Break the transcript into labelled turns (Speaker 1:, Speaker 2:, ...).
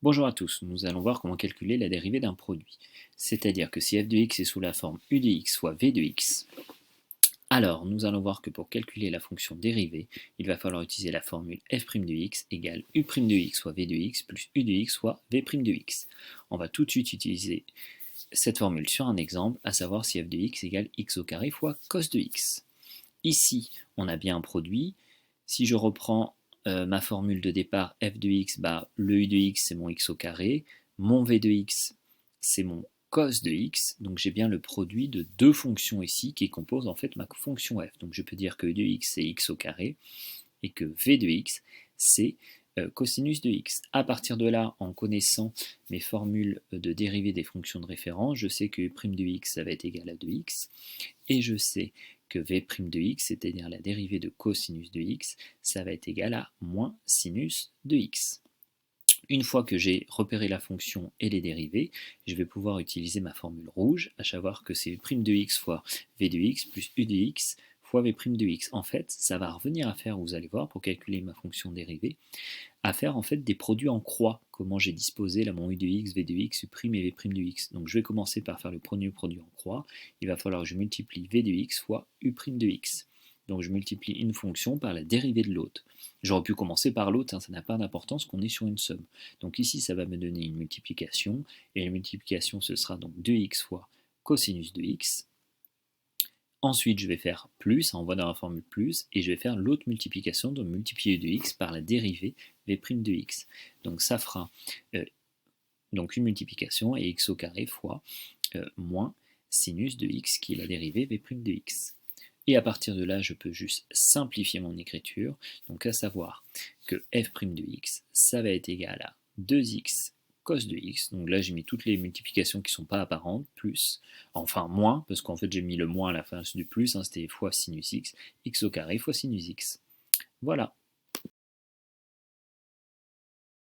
Speaker 1: Bonjour à tous, nous allons voir comment calculer la dérivée d'un produit. C'est-à-dire que si f de x est sous la forme u de x fois v de x, alors nous allons voir que pour calculer la fonction dérivée, il va falloir utiliser la formule f' de x égale u' de x fois v de x plus u de x fois v' de x. On va tout de suite utiliser cette formule sur un exemple, à savoir si f de x égale x au carré fois cos de x. Ici, on a bien un produit. Si je reprends ma formule de départ, f de x, le u de x c'est mon x au carré, mon v de x c'est mon cos de x, donc j'ai bien le produit de deux fonctions ici qui composent en fait ma fonction f. Donc je peux dire que u de x c'est x au carré et que v de x c'est cosinus de x. À partir de là, en connaissant mes formules de dérivée des fonctions de référence, je sais que u' de x ça va être égal à 2x, et je sais que v' de x, c'est-à-dire la dérivée de cosinus de x, ça va être égal à moins sinus de x. Une fois que j'ai repéré la fonction et les dérivés, je vais pouvoir utiliser ma formule rouge, à savoir que c'est u' de x fois v de x plus u de x fois v' de x. En fait, ça va revenir à faire, vous allez voir, pour calculer ma fonction dérivée, à faire en fait des produits en croix, comment j'ai disposé là mon u de x, v de x, u' et v' de x. Donc je vais commencer par faire le premier produit en croix. Il va falloir que je multiplie v de x fois u' de x. Donc je multiplie une fonction par la dérivée de l'autre. J'aurais pu commencer par l'autre, ça n'a pas d'importance qu'on est sur une somme. Donc ici ça va me donner une multiplication, et la multiplication ce sera donc 2x fois cosinus de x. Ensuite, je vais faire plus, on voit dans la formule plus, et je vais faire l'autre multiplication, donc multiplier de x par la dérivée v' de x. Donc ça fera donc une multiplication et x au carré fois moins sinus de x, qui est la dérivée v' de x. Et à partir de là, je peux juste simplifier mon écriture, donc à savoir que f' de x, ça va être égal à 2x cos de x, donc là j'ai mis toutes les multiplications qui ne sont pas apparentes, plus, enfin moins, parce qu'en fait j'ai mis le moins à la fin du plus, c'était fois sinus x, x au carré fois sinus x. Voilà.